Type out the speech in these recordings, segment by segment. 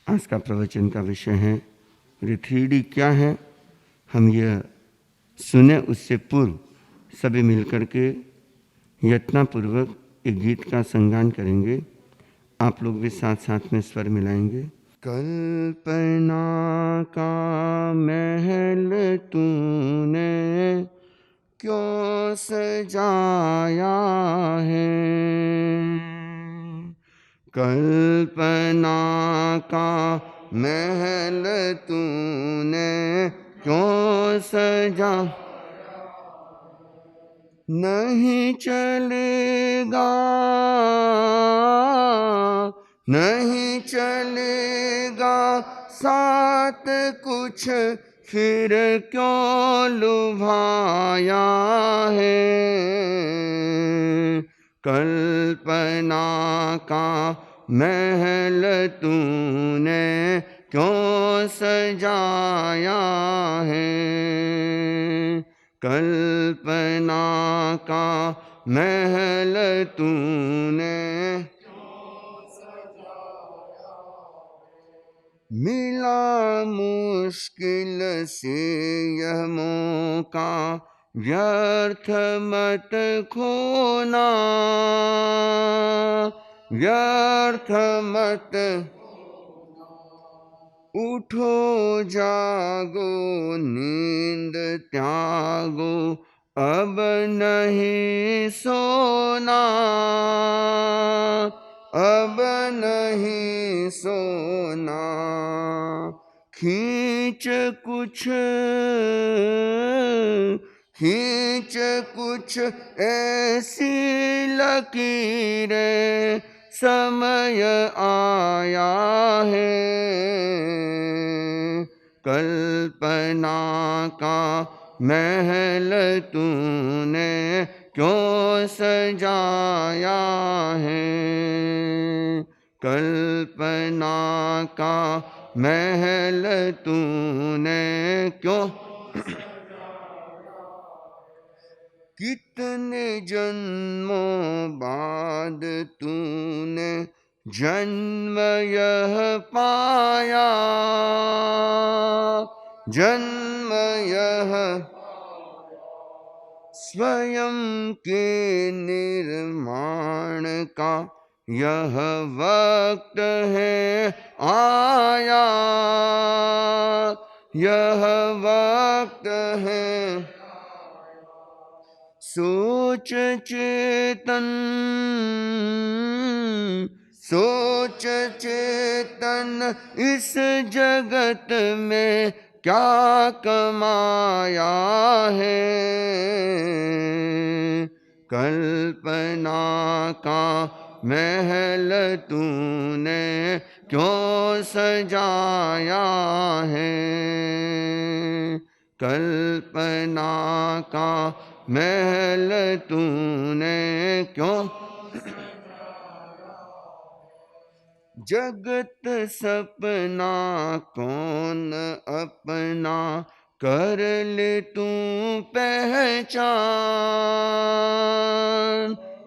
आज का प्रवचन का विषय है ऋथ्रीडी क्या है। हम यह सुने उससे पूर्व सभी मिलकर के यत्नपूर्वक एक गीत का संगान करेंगे। आप लोग भी साथ साथ में स्वर मिलाएंगे। कल्पना का महल तूने क्यों सजाया है, कल्पना का महल तूने क्यों सजा, नहीं चलेगा नहीं चलेगा साथ कुछ, फिर क्यों लुभाया है, कल्पना का महल तूने क्यों सजाया है, कल्पना का महल तूने मिला मुश्किल से यह मौका, व्यर्थ मत खोना, व्यर्थ मत उठो जागो नींद त्यागो, अब नहीं सोना, अब नहीं सोना, खींच कुछ ऐसी लकीरें, समय आया है, कल्पना का महल तूने क्यों सजाया है, कल्पना का महल तूने क्यों कितने जन्मों बाद तूने जन्म यह पाया, जन्म यह स्वयं के निर्माण का यह वक्त है आया, यह वक्त है, सोच चेतन इस जगत में क्या कमाया है, कल्पना का महल तूने क्यों सजाया है, कल्पना का महल तूने क्यों, जगत सपना कौन अपना, कर ले तू पहचान,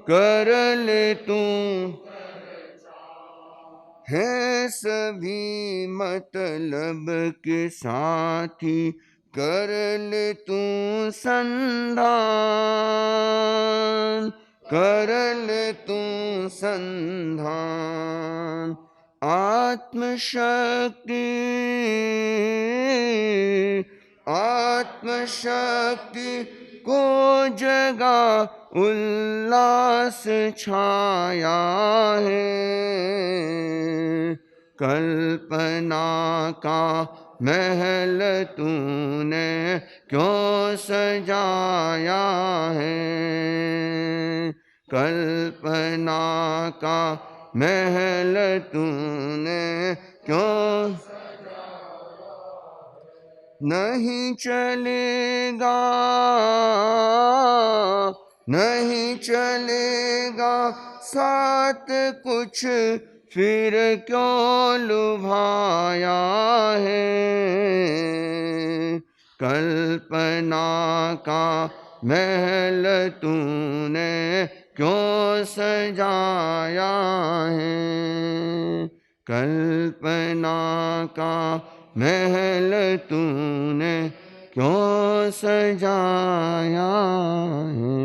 कर ले तू, है सभी मतलब के साथी, कर ले तू संधान, कर ले तू संधान, आत्मशक्ति को जगा उल्लास छाया है, कल्पना का महल तूने क्यों सजाया है, कल्पना का महल तूने क्यों, नहीं चलेगा नहीं चलेगा साथ कुछ, फिर क्यों लुभाया है, कल्पना का महल तूने क्यों सजाया है, कल्पना का महल तूने क्यों सजाया है।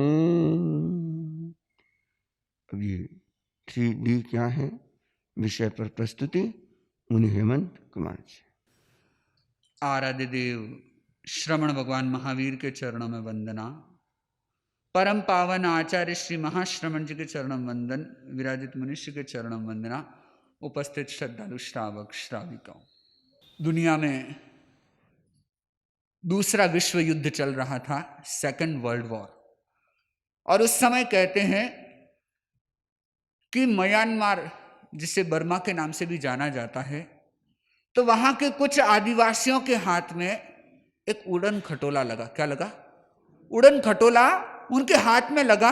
अब ये 3D क्या है विषय पर प्रस्तुति मुनि हेमंत कुमार जी। आराध्य देव श्रवण भगवान महावीर के चरणों में वंदना। परम पावन आचार्य श्री महाश्रवण जी के चरणों में वंदन। विराजित मनुष्य के चरणों में वंदना। उपस्थित श्रद्धालु श्रावक श्राविकाओं, दुनिया में दूसरा विश्व युद्ध चल रहा था, सेकंड वर्ल्ड वॉर। और उस समय कहते हैं कि म्यांमार, जिसे बर्मा के नाम से भी जाना जाता है, तो वहां के कुछ आदिवासियों के हाथ में एक उड़न खटोला लगा। क्या लगा? उड़न खटोला उनके हाथ में लगा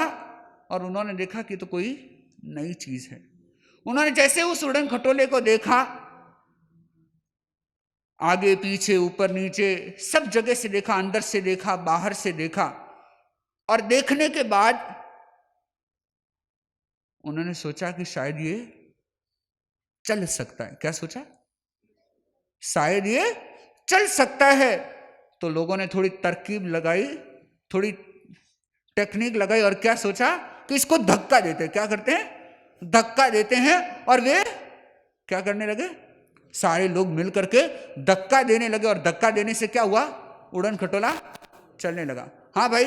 और उन्होंने देखा कि तो कोई नई चीज है। उन्होंने जैसे उस उड़न खटोले को देखा, आगे पीछे ऊपर नीचे सब जगह से देखा, अंदर से देखा, बाहर से देखा, और देखने के बाद उन्होंने सोचा कि शायद ये चल सकता है। क्या सोचा? शायद ये चल सकता है। तो लोगों ने थोड़ी तरकीब लगाई, थोड़ी टेक्निक लगाई, और क्या सोचा कि इसको धक्का देते हैं। क्या करते हैं? धक्का देते हैं। और वे क्या करने लगे? सारे लोग मिल करके धक्का देने लगे, और धक्का देने से क्या हुआ? उड़न खटोला चलने लगा। हाँ भाई,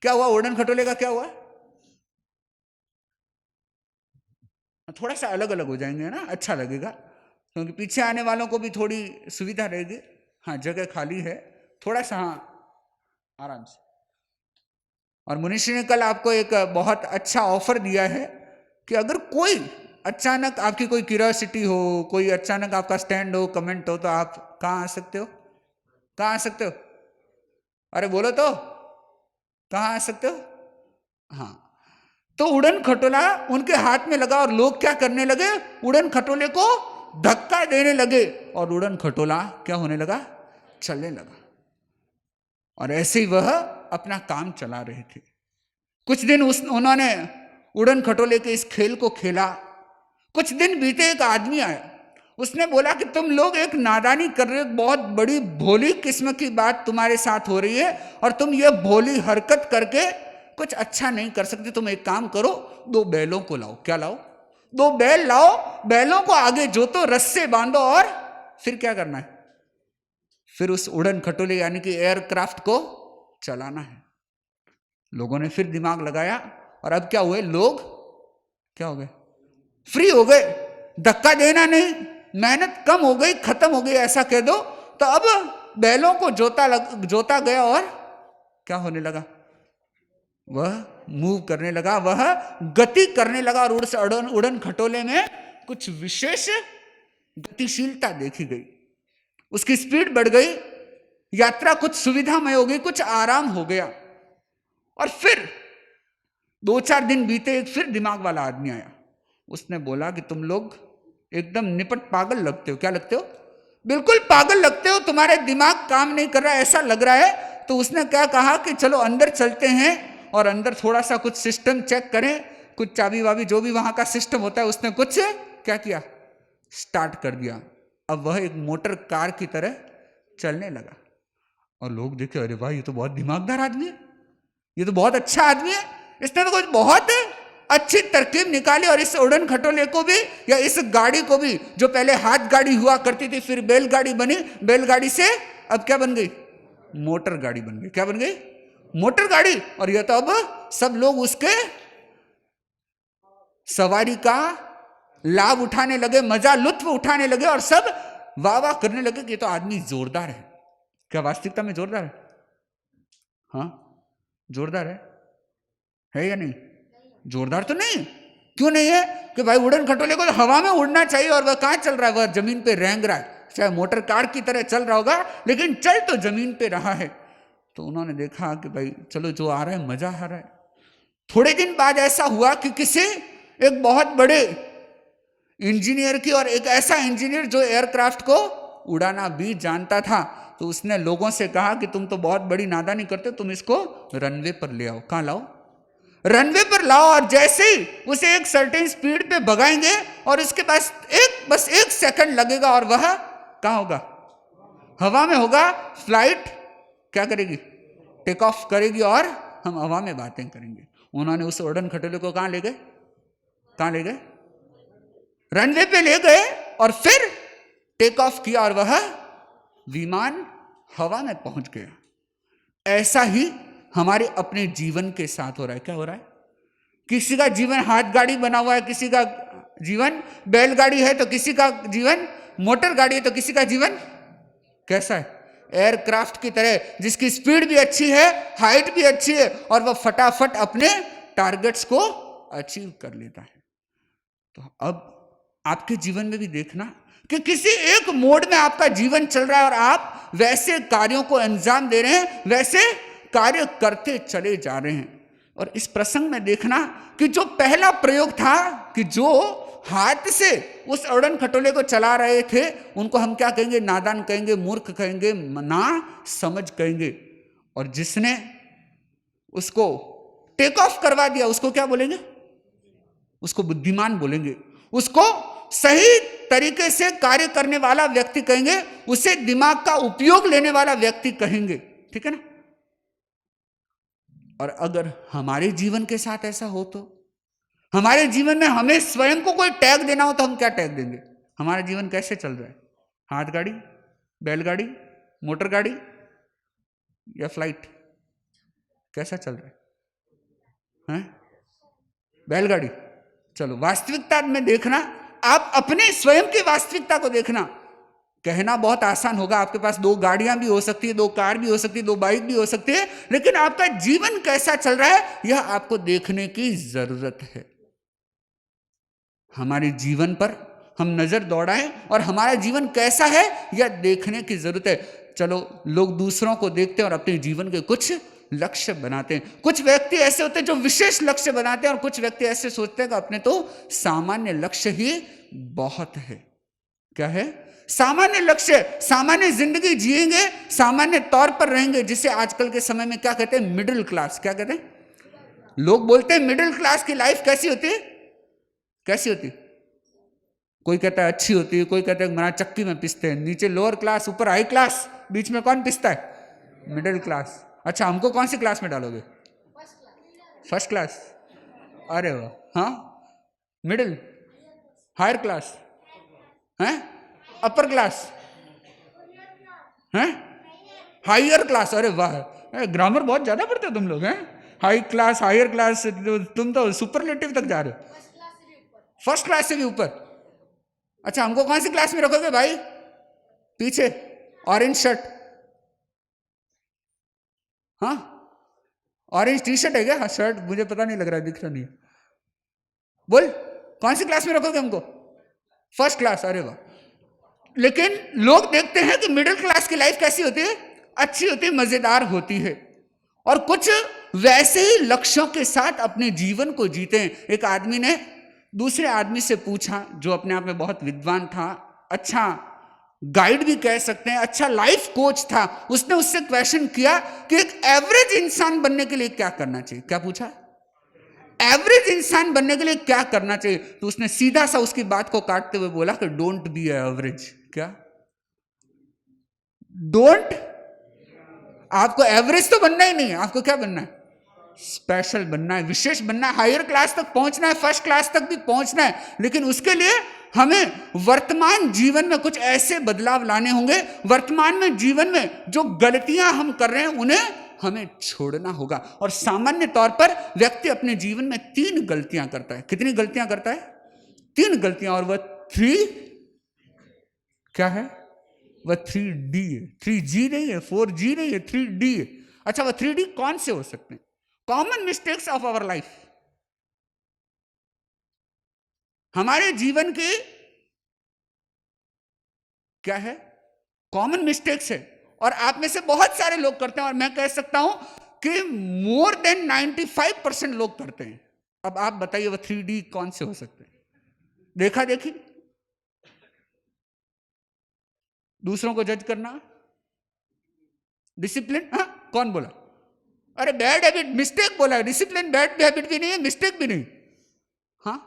क्या हुआ? उड़न खटोले का क्या हुआ? थोड़ा सा अलग अलग हो जाएंगे ना, अच्छा लगेगा, क्योंकि पीछे आने वालों को भी थोड़ी सुविधा रहेगी। हाँ, जगह खाली है थोड़ा सा, हाँ आराम से। और मुनीष ने कल आपको एक बहुत अच्छा ऑफर दिया है कि अगर कोई अचानक आपकी कोई क्यूरियोसिटी हो, कोई अचानक आपका स्टैंड हो, कमेंट हो, तो आप कहाँ आ सकते हो? कहाँ आ सकते हो? अरे बोलो तो, कहाँ आ सकते हो? हाँ, तो उड़न खटोला उनके हाथ में लगा और लोग क्या करने लगे? उड़न खटोले को धक्का देने लगे, और उड़न खटोला क्या होने लगा? चलने लगा। और ऐसे ही वह अपना काम चला रहे थे। कुछ दिन उन्होंने उड़न खटोले के इस खेल को खेला। कुछ दिन बीते, एक आदमी आया, उसने बोला कि तुम लोग एक नादानी कर रहे हो, बहुत बड़ी भोली किस्म की बात तुम्हारे साथ हो रही है, और तुम ये भोली हरकत करके कुछ अच्छा नहीं कर सकते। तुम एक काम करो, 2 बैलों को लाओ। क्या लाओ? 2 बैल लाओ, बैलों को आगे जोतो, रस्से बांधो, और फिर क्या करना है? फिर उस उड़न खटोले यानी कि एयरक्राफ्ट को चलाना है। लोगों ने फिर दिमाग लगाया, और अब क्या हुए? लोग क्या हो गए? फ्री हो गए। धक्का देना नहीं, मेहनत कम हो गई, खत्म हो गई, ऐसा कह दो। तो अब बैलों को जोता गया, और क्या होने लगा? वह मूव करने लगा, वह गति करने लगा, और उड़न खटोले में कुछ विशेष गतिशीलता देखी गई। उसकी स्पीड बढ़ गई, यात्रा कुछ सुविधामय हो गई, कुछ आराम हो गया। और फिर 2-4 दिन बीते, एक फिर दिमाग वाला आदमी आया। उसने बोला कि तुम लोग एकदम निपट पागल लगते हो। क्या लगते हो? बिल्कुल पागल लगते हो, तुम्हारे दिमाग काम नहीं कर रहा है, ऐसा लग रहा है। तो उसने क्या कहा कि चलो अंदर चलते हैं, और अंदर थोड़ा सा कुछ सिस्टम चेक करें, कुछ चाबी वाबी जो भी वहां का सिस्टम होता है, उसने कुछ क्या किया? स्टार्ट कर दिया। अब वह एक मोटर कार की तरह चलने लगा। और लोग देखे, अरे भाई ये तो बहुत दिमागदार आदमी है, ये तो बहुत अच्छा आदमी है, इसने तो कुछ बहुत अच्छी तरकीब निकाली। और इस उड़न खटोले को भी, या इस गाड़ी को भी, जो पहले हाथ गाड़ी हुआ करती थी, फिर बैलगाड़ी बनी, बैलगाड़ी से अब क्या बन गई? मोटर गाड़ी बन गई। क्या बन गई? मोटर गाड़ी। और यह तो अब सब लोग उसके सवारी का लाभ उठाने लगे, मजा लुत्फ उठाने लगे, और सब वाह वाह करने लगे कि ये तो आदमी जोरदार है। क्या वास्तविकता में जोरदार है? हाँ, जोरदार है या नहीं? जोरदार तो नहीं। क्यों नहीं है? कि भाई उड़न खटोले को तो हवा में उड़ना चाहिए, और वह कहां चल रहा है? वह जमीन पे रेंग रहा है। चाहे मोटर कार की तरह चल रहा होगा, लेकिन चल तो जमीन पे रहा है। तो उन्होंने देखा कि भाई चलो, जो आ रहा है मजा आ रहा है। थोड़े दिन बाद ऐसा हुआ कि किसी एक बहुत बड़े इंजीनियर की, और एक ऐसा इंजीनियर जो एयरक्राफ्ट को उड़ाना भी जानता था, तो उसने लोगों से कहा कि तुम तो बहुत बड़ी नादानी करते हो, तुम इसको रनवे पर ले आओ। कहां लाओ? रनवे पर लाओ और जैसे ही उसे एक सर्टेन स्पीड पे भगाएंगे और उसके पास बस एक सेकंड लगेगा और वह कहां होगा? हवा में होगा। फ्लाइट क्या करेगी? टेक ऑफ करेगी और हम हवा में बातें करेंगे। उन्होंने उस उड़न खटोले को कहां ले गए? कहां ले गए? रनवे पे ले गए और फिर टेक ऑफ किया और वह विमान हवा में पहुंच गया। ऐसा ही हमारे अपने जीवन के साथ हो रहा है। क्या हो रहा है? किसी का जीवन हाथ गाड़ी बना हुआ है, किसी का जीवन बैलगाड़ी है, तो किसी का जीवन मोटर गाड़ी है, तो किसी का जीवन कैसा है? एयरक्राफ्ट की तरह, जिसकी स्पीड भी अच्छी है, हाइट भी अच्छी है और वह फटाफट अपने टारगेट्स को अचीव कर लेता है। तो अब आपके जीवन में भी देखना कि किसी एक मोड में आपका जीवन चल रहा है और आप वैसे कार्यों को अंजाम दे रहे हैं, वैसे कार्य करते चले जा रहे हैं। और इस प्रसंग में देखना कि जो पहला प्रयोग था कि जो हाथ से उस उड़न खटोले को चला रहे थे उनको हम क्या कहेंगे? नादान कहेंगे, मूर्ख कहेंगे, ना समझ कहेंगे। और जिसने उसको टेक ऑफ करवा दिया उसको क्या बोलेंगे? उसको बुद्धिमान बोलेंगे। उसको सही तरीके से कार्य करने वाला व्यक्ति कहेंगे, उसे दिमाग का उपयोग लेने वाला व्यक्ति कहेंगे। ठीक है ना? और अगर हमारे जीवन के साथ ऐसा हो तो हमारे जीवन में हमें स्वयं को कोई टैग देना हो तो हम क्या टैग देंगे? हमारा जीवन कैसे चल रहा है? हाथ गाड़ी, बैलगाड़ी, मोटर गाड़ी या फ्लाइट? कैसा चल रहा है? बैलगाड़ी। चलो वास्तविकता में देखना, आप अपने स्वयं की वास्तविकता को देखना। कहना बहुत आसान होगा, आपके पास 2 गाड़ियां भी हो सकती है, 2 कार भी हो सकती है, 2 बाइक भी हो सकती है, लेकिन आपका जीवन कैसा चल रहा है यह आपको देखने की जरूरत है। हमारे जीवन पर हम नजर दौड़ाएं और हमारा जीवन कैसा है यह देखने की जरूरत है। चलो लोग दूसरों को देखते हैं और अपने जीवन के कुछ लक्ष्य बनाते हैं। कुछ व्यक्ति ऐसे होते हैं जो विशेष लक्ष्य बनाते हैं और कुछ व्यक्ति ऐसे सोचते हैं कि अपने तो सामान्य लक्ष्य ही बहुत है। क्या है? सामान्य लक्ष्य, सामान्य जिंदगी जिएंगे, सामान्य तौर पर रहेंगे, जिसे आजकल के समय में क्या कहते हैं? Middle class. क्या कहते हैं? लोग बोलते हैं मिडिल क्लास की लाइफ कैसी होती है? कैसी होती? कोई कहता है अच्छी होती है, कोई कहता है मना चक्की में पिसते हैं। नीचे लोअर क्लास, ऊपर हाई क्लास, बीच में कौन पिसता है? Middle class. अच्छा, हमको कौन सी क्लास में डालोगे? First class. अरे वाह, हाँ। मिडिल, हायर क्लास, हैं? अपर क्लास, हैं? Higher class. अरे वाह, ग्रामर बहुत ज्यादा पढ़ते हो तुम लोग, हैं? हाई क्लास, हायर क्लास, तुम तो सुपरलेटिव तक जा रहे हो। फर्स्ट क्लास से भी ऊपर। अच्छा, हमको कौन सी क्लास में रखोगे भाई? पीछे ऑरेंज शर्ट, हाँ ऑरेंज टी शर्ट है क्या? हाँ शर्ट मुझे पता नहीं लग रहा है, दिख रहा नहीं। बोल, कौन सी क्लास में रखोगे हमको? First class. अरे वाह। लेकिन लोग देखते हैं कि मिडिल क्लास की लाइफ कैसी होती है? अच्छी होती है, मजेदार होती है, और कुछ वैसे ही लक्ष्यों के साथ अपने जीवन को जीते हैं। एक आदमी ने दूसरे आदमी से पूछा, जो अपने आप में बहुत विद्वान था, अच्छा गाइड भी कह सकते हैं, अच्छा लाइफ कोच था, उसने उससे क्वेश्चन किया कि एक एवरेज इंसान बनने के लिए क्या करना चाहिए? क्या पूछा? एवरेज इंसान बनने के लिए क्या करना चाहिए? तो उसने सीधा सा उसकी बात को काटते हुए बोला कि डोंट बी एवरेज। क्या? डोंट, आपको एवरेज तो बनना ही नहीं है, आपको क्या बनना है? स्पेशल बनना है, विशेष बनना है, हायर क्लास तक पहुंचना है, फर्स्ट क्लास तक भी पहुंचना है। लेकिन उसके लिए हमें वर्तमान जीवन में कुछ ऐसे बदलाव लाने होंगे, वर्तमान में जीवन में जो गलतियां हम कर रहे हैं उन्हें हमें छोड़ना होगा। और सामान्य तौर पर व्यक्ति अपने जीवन में 3 गलतियां करता है। कितनी गलतियां करता है? 3 गलतियां। और वह 3 क्या है? वह 3D है। 3G नहीं है, 4G नहीं है, 3D है। अच्छा, वह 3D कौन से हो सकते हैं? Common mistakes of our life. हमारे जीवन की क्या है? कॉमन मिस्टेक्स है, और आप में से बहुत सारे लोग करते हैं, और मैं कह सकता हूं कि मोर देन 95% लोग करते हैं। अब आप बताइए वह 3D कौन से हो सकते हैं? देखा देखी, दूसरों को जज करना, डिसिप्लिन, हाँ कौन बोला? अरे बैड हैबिट, मिस्टेक बोला है, डिसिप्लिन बैड हैबिट भी नहीं है, मिस्टेक भी नहीं। हाँ,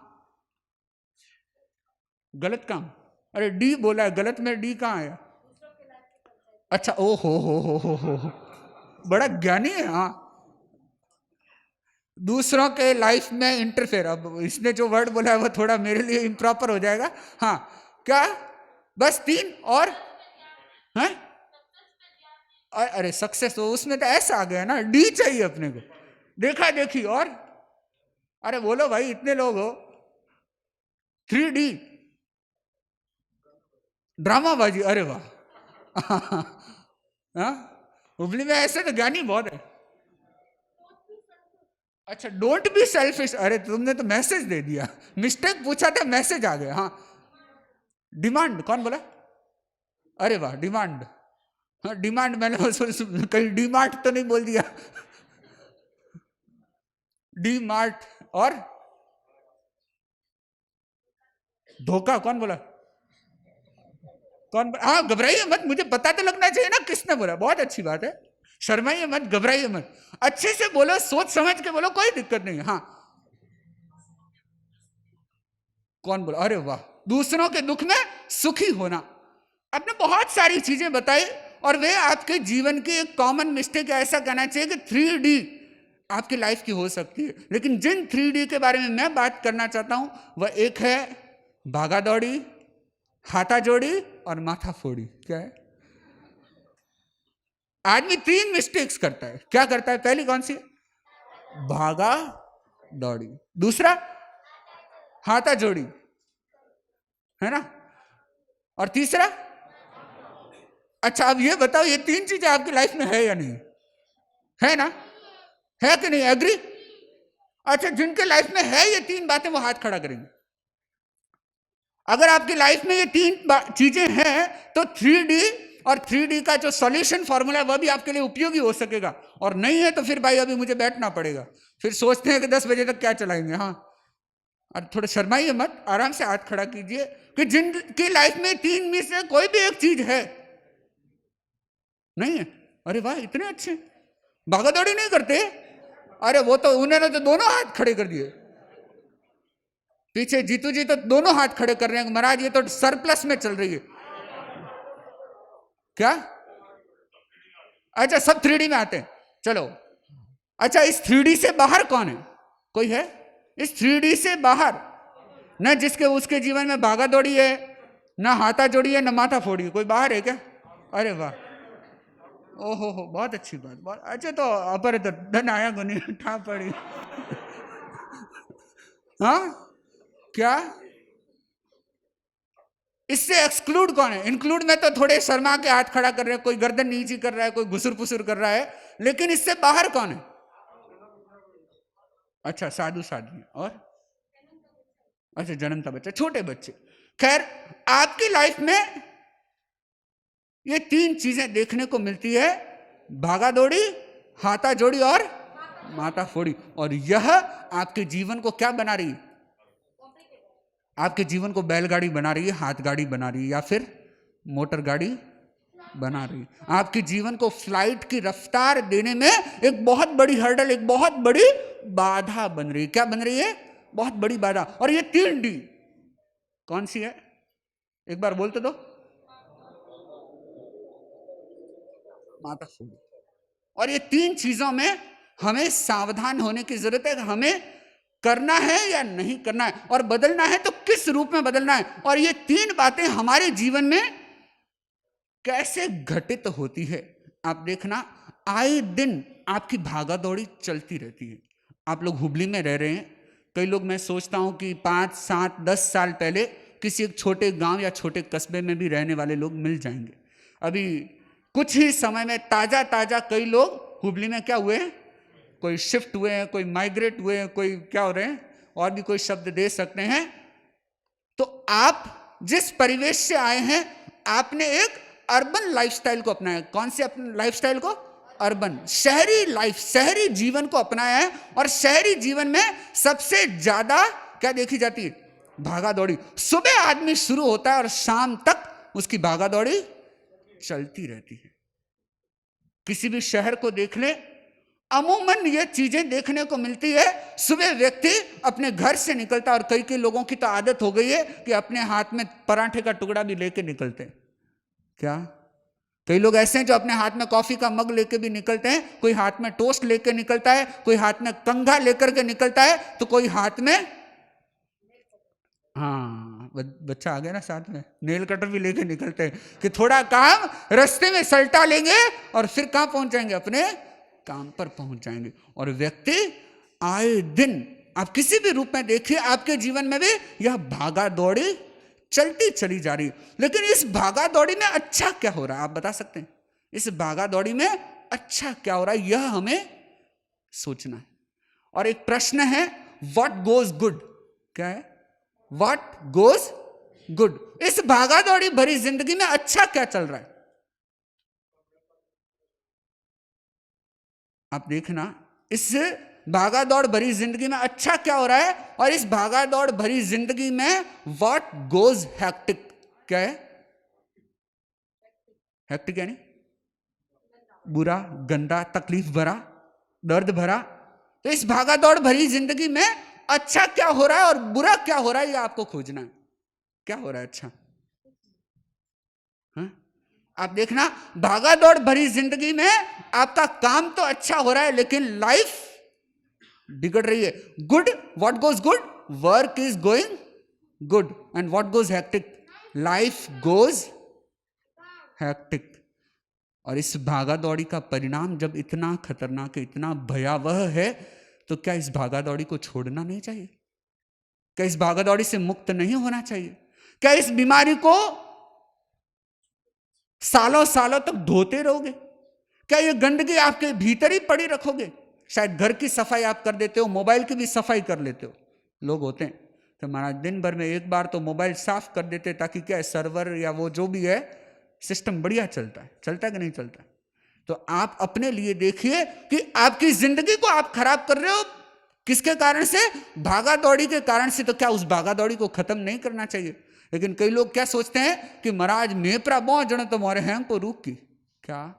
गलत काम। अरे डी बोला है, गलत में डी कहाँ आया? अच्छा, ओ हो, बड़ा ज्ञानी है। हाँ, दूसरों के लाइफ में इंटरफेयर। अब इसने जो वर्ड बोला है वो थोड़ा मेरे लिए इम्प्रॉपर हो जाएगा। हाँ, क्या? बस 3 और हैं? अरे सक्सेस, हो उसमें तो ऐसा आ गया ना, डी चाहिए अपने को, देखा देखी। और अरे बोलो भाई, इतने लोग हो। 3D, ड्रामाबाजी। अरे वाह। हाँ, हुबली में ऐसे तो ज्ञानी बहुत है। अच्छा, डोंट बी सेल्फिश। अरे तुमने तो मैसेज दे दिया, मिस्टेक पूछा था, मैसेज आ गया। हाँ, डिमांड, कौन बोला? अरे वाह, डिमांड। हाँ, डिमांड, मैंने कहीं डीमार्ट तो नहीं बोल दिया? D mart. और धोखा, कौन बोला? कौन? हाँ, घबराइए मत, मुझे पता तो लगना चाहिए ना किसने बोला। बहुत अच्छी बात है, शर्माइए मत, घबराइए मत, अच्छे से बोलो, सोच समझ के बोलो, कोई दिक्कत नहीं। हाँ, कौन बोला? अरे वाह, दूसरों के दुख में सुखी होना। आपने बहुत सारी चीजें बताई, और वे आपके जीवन की एक कॉमन मिस्टेक, ऐसा कहना चाहिए कि 3D आपकी लाइफ की हो सकती है। लेकिन जिन 3D के बारे में मैं बात करना चाहता हूं, वह एक है भागा दौड़ी, हाथा जोड़ी और माथा फोड़ी। क्या है? आदमी 3 मिस्टेक्स करता है। क्या करता है? पहली कौन सी? भागा दौड़ी। दूसरा हाथा जोड़ी, है ना? और तीसरा? अच्छा, अब ये बताओ, ये 3 चीजें आपकी लाइफ में है या नहीं? है ना? है कि नहीं? एग्री? अच्छा, जिनके लाइफ में है ये 3 बातें, वो हाथ खड़ा करेंगे। अगर आपकी लाइफ में ये 3 चीजें हैं, तो 3D और 3D का जो सॉल्यूशन फॉर्मूला है वह भी आपके लिए उपयोगी हो सकेगा। और नहीं है तो फिर भाई अभी मुझे बैठना पड़ेगा, फिर सोचते हैं कि 10 बजे तक क्या चलाएंगे। हाँ, और थोड़ा शर्माइए मत, आराम से हाथ खड़ा कीजिए कि जिनकी लाइफ में 3 में से कोई भी एक चीज है। नहीं है? अरे वाह, इतने अच्छे, भागा दौड़ी नहीं करते। अरे वो तो, उन्होंने तो दोनों हाथ खड़े कर दिए। पीछे जीतू जी तो दोनों हाथ खड़े कर रहे हैं, महाराज ये तो सरप्लस में चल रही है। क्या? अच्छा, सब 3D में आते हैं, चलो। अच्छा, इस 3D से बाहर कौन है? कोई है इस 3D से बाहर? न जिसके उसके जीवन में भागा दौड़ी है, ना हाथा जोड़ी है, ना माथा फोड़ी है। कोई बाहर है क्या? अरे वाह, ओहो हो, बहुत अच्छी बात, बहुत अच्छा। तो अपर तो धन आया गुनी ठा पड़ी। हाँ, क्या? इससे एक्सक्लूड कौन है? इंक्लूड में तो थोड़े शर्मा के हाथ खड़ा कर रहे हैं, कोई गर्दन नीची कर रहा है, कोई घुसुर फुसुर कर रहा है, लेकिन इससे बाहर कौन है? अच्छा, साधु साधु। और अच्छा, जन्मता बच्चा, छोटे बच्चे। खैर, आपकी लाइफ में ये 3 चीजें देखने को मिलती है, भागा दौड़ी, हाथा जोड़ी और माथा फोड़ी। और यह आपके जीवन को क्या बना रही है? आपके जीवन को बैलगाड़ी बना रही है, हाथ गाड़ी बना रही है, या फिर मोटर गाड़ी बना रही है। आपके जीवन को फ्लाइट की रफ्तार देने में एक बहुत बड़ी हर्डल, एक बहुत बड़ी बाधा बन रही है। क्या बन रही है? बहुत बड़ी बाधा। और ये 3D कौन सी है? एक बार बोलते दो। माता फोड़ी। और ये 3 चीजों में हमें सावधान होने की जरूरत है। हमें करना है या नहीं करना है, और बदलना है तो किस रूप में बदलना है। और ये 3 बातें हमारे जीवन में कैसे घटित होती है, आप देखना। आए दिन आपकी भागा दौड़ी चलती रहती है। आप लोग हुबली में रह रहे हैं, कई लोग, मैं सोचता हूं कि 5, 7, 10 साल पहले किसी एक छोटे गांव या छोटे कस्बे में भी रहने वाले लोग मिल जाएंगे। अभी कुछ ही समय में ताजा ताजा कई लोग हुबली में क्या हुए हैं? कोई शिफ्ट हुए हैं, कोई माइग्रेट हुए हैं, कोई क्या हो रहे हैं, और भी कोई शब्द दे सकते हैं। तो आप जिस परिवेश से आए हैं, आपने एक अर्बन लाइफस्टाइल को अपनाया। कौन से अपने लाइफस्टाइल को? अर्बन, शहरी लाइफ, शहरी जीवन को अपनाया है। और शहरी जीवन में सबसे ज्यादा क्या देखी जाती है? भागा दौड़ी। सुबह आदमी शुरू होता है और शाम तक उसकी भागा दौड़ी चलती रहती है। किसी भी शहर को देख ले, अमूमन ये चीजें देखने को मिलती है। सुबह व्यक्ति अपने घर से निकलता, और कई लोगों की तो आदत हो गई है कि अपने हाथ में पराठे का टुकड़ा भी लेके निकलते हैं। क्या कई लोग ऐसे हैं जो अपने हाथ में कॉफी का मग लेके भी निकलते हैं, कोई हाथ में टोस्ट लेके निकलता है, कोई हाथ में कंघा लेकर के निकलता है, तो कोई हाथ में, हाँ बच्चा आ गया ना साथ में, नेल कटर भी लेके निकलते हैं कि थोड़ा काम रास्ते में सल्टा लेंगे और फिर कहां पहुंच जाएंगे, अपने काम पर पहुंच जाएंगे। और व्यक्ति आए दिन आप किसी भी रूप में देखिए, आपके जीवन में भी यह भागा दौड़ी चलती चली जा रही। लेकिन इस भागा दौड़ी में अच्छा क्या हो रहा है, आप बता सकते हैं? इस भागा दौड़ी में अच्छा क्या हो रहा है, यह हमें सोचना है। और एक प्रश्न है, व्हाट गोज गुड? क्या है? What goes good? इस भागा दौड़ी भरी जिंदगी में अच्छा क्या चल रहा है? आप देखना, इस भागा दौड़ भरी जिंदगी में अच्छा क्या हो रहा है, और इस भागा दौड़ भरी जिंदगी में व्हाट गोज हेक्टिक? क्या है हेक्टिक? यानी बुरा, गंदा, तकलीफ भरा, दर्द भरा। तो इस भागा दौड़ भरी जिंदगी में अच्छा क्या हो रहा है और बुरा क्या हो रहा है, ये आपको खोजना है। क्या हो रहा है अच्छा? हाँ? आप देखना, भागा दौड़ भरी जिंदगी में आपका काम तो अच्छा हो रहा है, लेकिन लाइफ बिगड़ रही है। Good, what goes good? Work is going good. And what goes hectic? Life goes hectic. और इस भागा दौड़ी का परिणाम जब इतना खतरनाक है, इतना भयावह है, तो क्या इस भागा दौड़ी को छोड़ना नहीं चाहिए? क्या इस भागा दौड़ी से मुक्त नहीं होना चाहिए? क्या इस बीमारी को सालों सालों तक धोते रहोगे? क्या ये गंदगी आपके भीतर ही पड़ी रखोगे? शायद घर की सफाई आप कर देते हो, मोबाइल की भी सफाई कर लेते हो। लोग होते हैं तो महाराज दिन भर में एक बार तो मोबाइल साफ कर देते, ताकि क्या है, सर्वर या वो जो भी है सिस्टम बढ़िया चलता है। चलता है कि नहीं चलता? तो आप अपने लिए देखिए कि आपकी जिंदगी को आप खराब कर रहे हो किसके कारण से? भागा दौड़ी के कारण से। तो क्या उस भागा दौड़ी को खत्म नहीं करना चाहिए? लेकिन कई लोग क्या सोचते हैं कि महाराज मेपरा बहुत जन तो मोरे हैं को रुक की, क्या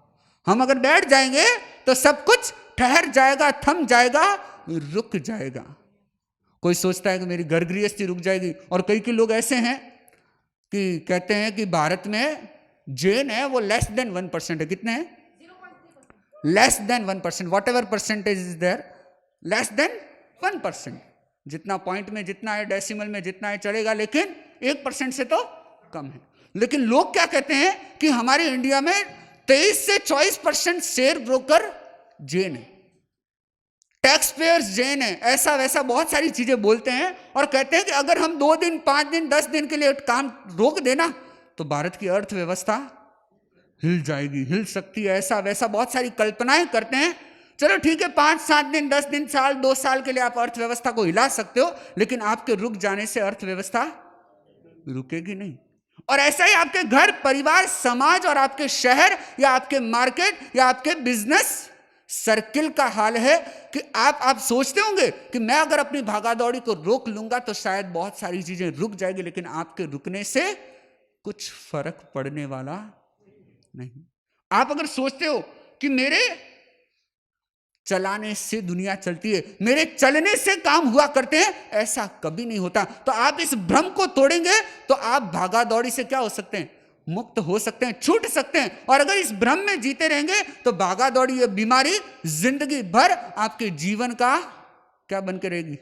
हम अगर बैठ जाएंगे तो सब कुछ ठहर जाएगा, थम जाएगा, रुक जाएगा। कोई सोचता है कि मेरी घर गृहस्थी रुक जाएगी। और कई लोग ऐसे हैं कि कहते हैं कि भारत में जैन है वो लेस देन 1% है। कितने हैं? Less than 1%। Whatever percentage is there, less than 1%। जितना पॉइंट में जितना है, डेसिमल में जितना है चलेगा, लेकिन 1% से तो कम है। लेकिन लोग क्या कहते हैं कि हमारे इंडिया में 23 से 24% शेयर ब्रोकर जैन है, टैक्स पेयर्स जैन है, ऐसा वैसा बहुत सारी चीजें बोलते हैं। और कहते हैं कि अगर हम 2 दिन 5 दिन 10 दिन के लिए काम रोक देना तो भारत की अर्थव्यवस्था हिल जाएगी, हिल सकती है, ऐसा वैसा बहुत सारी कल्पनाएं करते हैं। चलो ठीक है, 5-7 दिन 10 दिन साल 2 साल के लिए आप अर्थव्यवस्था को हिला सकते हो, लेकिन आपके रुक जाने से अर्थव्यवस्था रुकेगी नहीं। और ऐसा ही आपके घर परिवार समाज और आपके शहर या आपके मार्केट या आपके बिजनेस सर्किल का हाल है कि आप सोचते होंगे कि मैं अगर अपनी भागादौड़ी को रोक लूंगा तो शायद बहुत सारी चीजें रुक जाएगी, लेकिन आपके रुकने से कुछ फर्क पड़ने वाला नहीं। आप अगर सोचते हो कि मेरे चलाने से दुनिया चलती है, मेरे चलने से काम हुआ करते हैं, ऐसा कभी नहीं होता। तो आप इस भ्रम को तोड़ेंगे तो आप भागादौड़ी से क्या हो सकते हैं? मुक्त हो सकते हैं, छूट सकते हैं। और अगर इस भ्रम में जीते रहेंगे तो भागादौड़ी ये बीमारी जिंदगी भर आपके जीवन का क्या बन के रहेगी?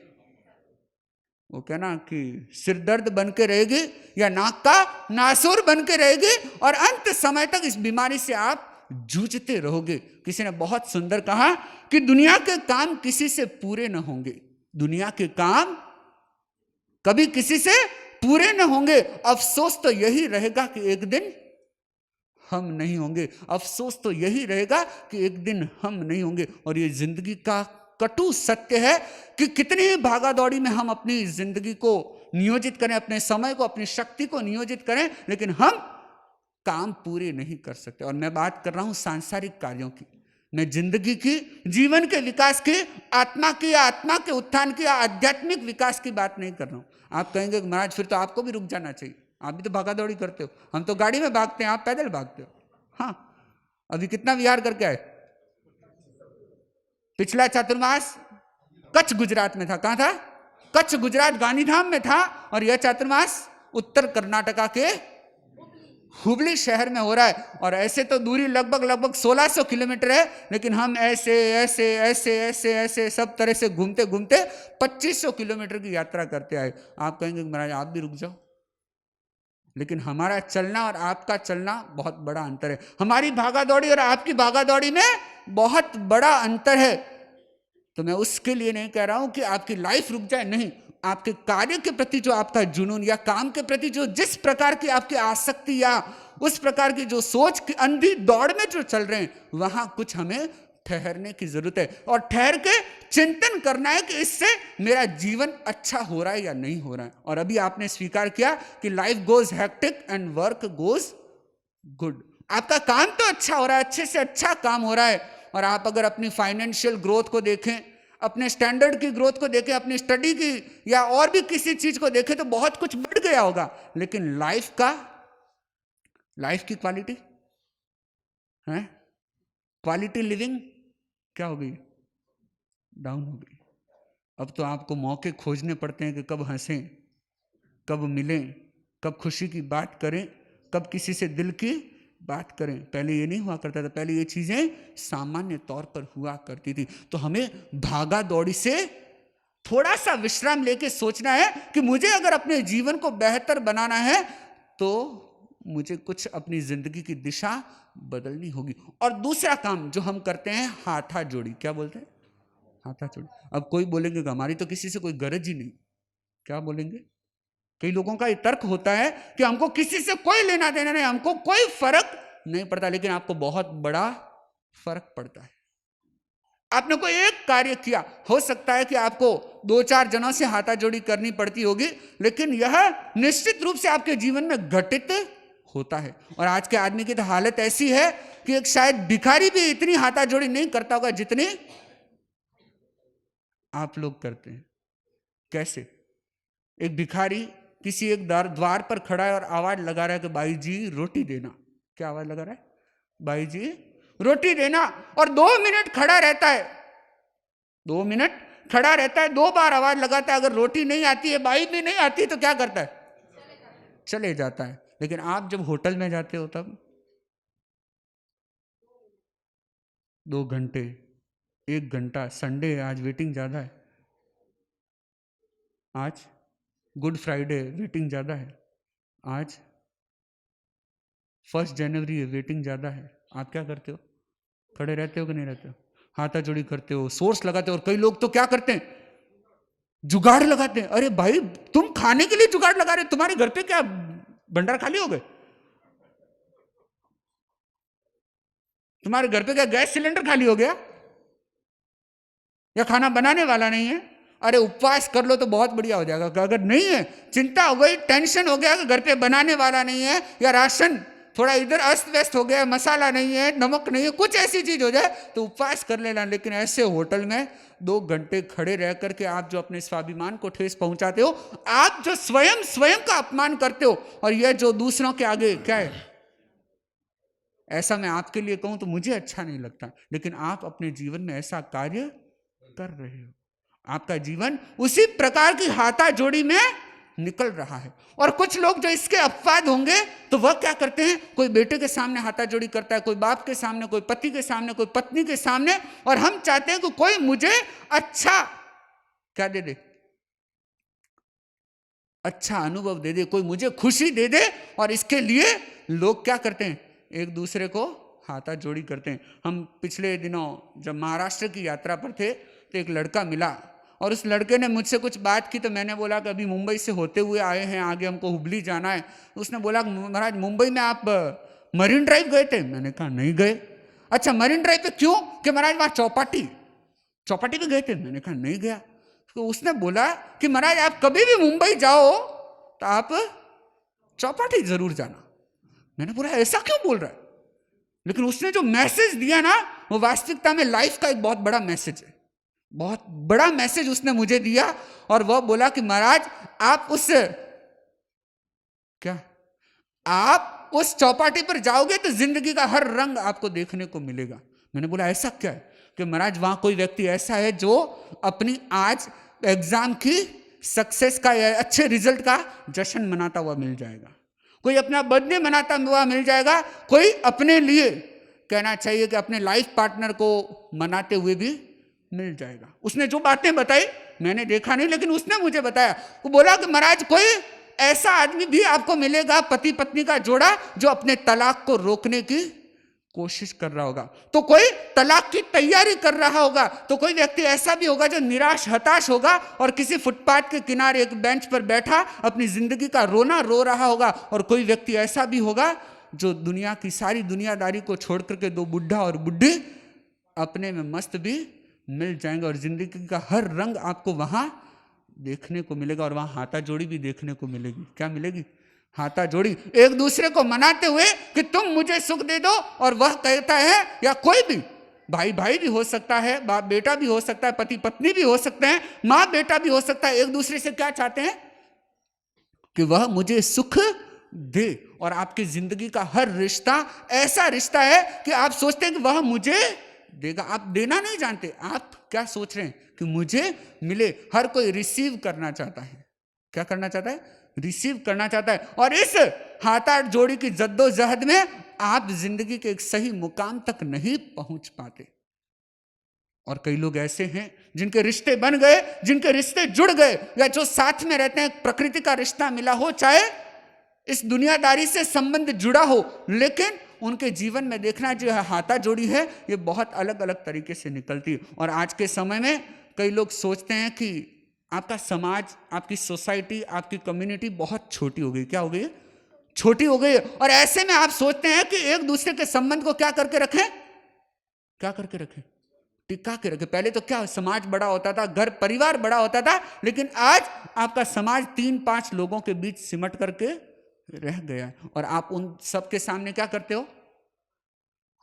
वो कहना कि सिरदर्द बन के रहेगी या नाक का नासूर बन के रहेगी, और अंत समय तक इस बीमारी से आप जूझते रहोगे। किसी ने बहुत सुंदर कहा कि दुनिया के काम किसी से पूरे न होंगे, दुनिया के काम कभी किसी से पूरे न होंगे। अफसोस तो यही रहेगा कि एक दिन हम नहीं होंगे, अफसोस तो यही रहेगा कि एक दिन हम नहीं होंगे। और ये जिंदगी का कटु सत्य है कि कितनी ही भागादौड़ी में हम अपनी जिंदगी को नियोजित करें, अपने समय को, अपनी शक्ति को नियोजित करें, लेकिन हम काम पूरे नहीं कर सकते। और मैं बात कर रहा हूं सांसारिक कार्यों की, मैं जिंदगी की, जीवन के विकास की, आत्मा की या आत्मा के उत्थान की या आध्यात्मिक विकास की बात नहीं कर रहा हूं। आप कहेंगे महाराज फिर तो आपको भी रुक जाना चाहिए, आप भी तो भागादौड़ी करते हो, हम तो गाड़ी में भागते हैं, आप पैदल भागते हो। हाँ, अभी कितना विहार करके आए? पिछला चातुर्मास कच्छ गुजरात में था। कहां था? कच्छ गुजरात गांधीधाम में था। और यह चातुर्मास उत्तर कर्नाटका के हुबली शहर में हो रहा है। और ऐसे तो दूरी लगभग 1600 किलोमीटर है, लेकिन हम ऐसे ऐसे ऐसे ऐसे ऐसे सब तरह से घूमते घूमते 2500 किलोमीटर की यात्रा करते आए। आप कहेंगे महाराज आप भी रुक जाओ, लेकिन हमारा चलना और आपका चलना बहुत बड़ा अंतर है। हमारी भागादौड़ी और आपकी भागादौड़ी में बहुत बड़ा अंतर है। तो मैं उसके लिए नहीं कह रहा हूं कि आपकी लाइफ रुक जाए, नहीं। आपके कार्य के प्रति जो आपका जुनून या काम के प्रति जो जिस प्रकार की आपकी आसक्ति या उस प्रकार की जो सोच की अंधी दौड़ में जो चल रहे हैं, वहां कुछ हमें ठहरने की जरूरत है और ठहर के चिंतन करना है कि इससे मेरा जीवन अच्छा हो रहा है या नहीं हो रहा है। और अभी आपने स्वीकार किया कि life goes hectic and work goes good. आपका काम तो अच्छा हो रहा है, अच्छे से अच्छा काम हो रहा है। और आप अगर अपनी फाइनेंशियल ग्रोथ को देखें, अपने स्टैंडर्ड की ग्रोथ को देखें, अपनी स्टडी की या और भी किसी चीज को देखें, तो बहुत कुछ बढ़ गया होगा। लेकिन लाइफ की क्वालिटी है, क्वालिटी लिविंग क्या हो गई? डाउन हो गई। अब तो आपको मौके खोजने पड़ते हैं कि कब हंसें, कब मिलें, कब खुशी की बात करें, कब किसी से दिल की बात करें। पहले ये नहीं हुआ करता था, पहले ये चीजें सामान्य तौर पर हुआ करती थी। तो हमें भागा दौड़ी से थोड़ा सा विश्राम लेके सोचना है कि मुझे अगर अपने जीवन को बेहतर बनाना है तो मुझे कुछ अपनी जिंदगी की दिशा बदलनी होगी। और दूसरा काम जो हम करते हैं, हाथा जोड़ी। क्या बोलते हैं? हाथा जोड़ी। अब कोई बोलेंगे कि हमारी तो किसी से कोई गरज ही नहीं। क्या बोलेंगे? कई लोगों का ये तर्क होता है कि हमको किसी से कोई लेना देना नहीं, हमको कोई फर्क नहीं पड़ता। लेकिन आपको बहुत बड़ा फर्क पड़ता है। आपने कोई एक कार्य किया, हो सकता है कि आपको 2-4 जनों से हाथाजोड़ी करनी पड़ती होगी, लेकिन यह निश्चित रूप से आपके जीवन में घटित होता है। और आज के आदमी की तो हालत ऐसी है कि एक शायद भिखारी भी इतनी हाथाजोड़ी नहीं करता होगा जितनी आप लोग करते हैं। कैसे? एक भिखारी किसी एक द्वार पर खड़ा है और आवाज लगा रहा है कि भाई जी रोटी देना। क्या आवाज लगा रहा है? भाई जी रोटी देना। और 2 मिनट खड़ा रहता है, 2 मिनट खड़ा रहता है, 2 बार आवाज लगाता है। अगर रोटी नहीं आती है, बाई भी नहीं आती, तो क्या करता है? चले जाता है। लेकिन आप जब होटल में जाते हो तब 2 घंटे, 1 घंटा, संडे है आज वेटिंग ज्यादा है, आज गुड फ्राइडे वेटिंग ज्यादा है, आज 1 जनवरी है वेटिंग ज्यादा है। आप क्या करते हो? खड़े रहते हो कि नहीं रहते हो? हाथाजोड़ी करते हो, सोर्स लगाते हो। और कई लोग तो क्या करते हैं? जुगाड़ लगाते हैं। अरे भाई तुम खाने के लिए जुगाड़ लगा रहे हो, तुम्हारे घर पे क्या भंडार खाली हो गए? तुम्हारे घर पे क्या गैस सिलेंडर खाली हो गया? या खाना बनाने वाला नहीं है? अरे उपवास कर लो तो बहुत बढ़िया हो जाएगा। अगर नहीं है, चिंता हो गई, टेंशन हो गया कि घर पे बनाने वाला नहीं है, या राशन थोड़ा इधर अस्त व्यस्त हो गया, मसाला नहीं है, नमक नहीं है, कुछ ऐसी चीज हो जाए तो उपवास कर लेना। लेकिन ऐसे होटल में 2 घंटे खड़े रह करके आप जो अपने स्वाभिमान को ठेस पहुंचाते हो, आप जो स्वयं का अपमान करते हो, और यह जो दूसरों के आगे क्या है, ऐसा मैं आपके लिए कहूं तो मुझे अच्छा नहीं लगता। लेकिन आप अपने जीवन में ऐसा कार्य कर रहे हो। आपका जीवन उसी प्रकार की हाथाजोड़ी में निकल रहा है। और कुछ लोग जो इसके अपवाद होंगे, तो वह क्या करते हैं? कोई बेटे के सामने हाथाजोड़ी करता है, कोई बाप के सामने, कोई पति के सामने, कोई पत्नी के सामने। और हम चाहते हैं कि कोई मुझे अच्छा क्या दे दे, अच्छा अनुभव दे दे, कोई मुझे खुशी दे दे। और इसके लिए लोग क्या करते हैं? एक दूसरे को हाथाजोड़ी करते हैं। हम पिछले दिनों जब महाराष्ट्र की यात्रा पर थे तो एक लड़का मिला, और उस लड़के ने मुझसे कुछ बात की। तो मैंने बोला कि अभी मुंबई से होते हुए आए हैं, आगे हमको हुबली जाना है। उसने बोला महाराज मुंबई में आप मरीन ड्राइव गए थे? मैंने कहा नहीं गए। अच्छा मरीन ड्राइव पे क्यों? कि महाराज वहाँ चौपाटी पे गए थे? मैंने कहा नहीं गया। तो उसने बोला कि महाराज आप कभी भी मुंबई जाओ तो आप चौपाटी जरूर जाना। मैंने बोला ऐसा क्यों बोल रहा है? लेकिन उसने जो मैसेज दिया ना, वो वास्तविकता में लाइफ का एक बहुत बड़ा मैसेज है। बहुत बड़ा मैसेज उसने मुझे दिया। और वह बोला कि महाराज आप आप उस चौपाटी पर जाओगे तो जिंदगी का हर रंग आपको देखने को मिलेगा। मैंने बोला ऐसा क्या है? कि महाराज वहां कोई व्यक्ति ऐसा है जो अपनी आज एग्जाम की सक्सेस का या अच्छे रिजल्ट का जश्न मनाता हुआ मिल जाएगा, कोई अपना बर्थडे मनाता हुआ मिल जाएगा, कोई अपने लिए कहना चाहिए कि अपने लाइफ पार्टनर को मनाते हुए भी मिल जाएगा। उसने जो बातें बताई मैंने देखा नहीं, लेकिन उसने मुझे बताया, वो बोला कि महाराज कोई ऐसा आदमी भी आपको मिलेगा, पति पत्नी का जोड़ा, जो अपने तलाक को रोकने की कोशिश कर रहा होगा, तो कोई तलाक की तैयारी कर रहा होगा, तो कोई व्यक्ति ऐसा भी होगा जो निराश हताश होगा और किसी फुटपाथ के किनारे एक बेंच पर बैठा अपनी जिंदगी का रोना रो रहा होगा, और कोई व्यक्ति ऐसा भी होगा जो दुनिया की सारी दुनियादारी को छोड़ करके दो बुढ़ा और बुढ़ी अपने में मस्त भी मिल जाएंगे, और जिंदगी का हर रंग आपको वहां देखने को मिलेगा, और वहां हाथा जोड़ी भी देखने को मिलेगी। क्या मिलेगी? हाथा जोड़ी, एक दूसरे को मनाते हुए कि तुम मुझे सुख दे दो, और वह कहता है, या कोई भी भाई भाई भी हो सकता है, बाप बेटा भी हो सकता है, पति पत्नी भी हो सकते हैं, माँ बेटा भी हो सकता है, एक दूसरे से क्या चाहते हैं कि वह मुझे सुख दे, और आपकी जिंदगी का हर रिश्ता ऐसा रिश्ता है कि आप सोचते हैं कि वह मुझे देगा, आप देना नहीं जानते, आप क्या सोच रहे हैं कि मुझे मिले। हर कोई रिसीव करना चाहता है। क्या करना चाहता है? रिसीव करना चाहता है, और इस हाथा जोड़ी की जद्दोजहद में आप जिंदगी के एक सही मुकाम तक नहीं पहुंच पाते। और कई लोग ऐसे हैं जिनके रिश्ते बन गए, जिनके रिश्ते जुड़ गए, या जो साथ में रहते हैं, प्रकृति का रिश्ता मिला हो, चाहे इस दुनियादारी से संबंध जुड़ा हो, लेकिन उनके जीवन में देखना जो है हाथा जोड़ी है, ये बहुत अलग अलग तरीके से निकलती है। और आज के समय में कई लोग सोचते हैं कि आपका समाज, आपकी सोसाइटी, आपकी कम्युनिटी बहुत छोटी हो गई। क्या हो गई है? छोटी हो गई है। और ऐसे में आप सोचते हैं कि एक दूसरे के संबंध को क्या करके रखें? क्या करके रखें? टिका के रखें। पहले तो क्या समाज बड़ा होता था, घर परिवार बड़ा होता था, लेकिन आज आपका समाज 3-5 लोगों के बीच सिमट करके रह गया, और आप उन सबके सामने क्या करते हो?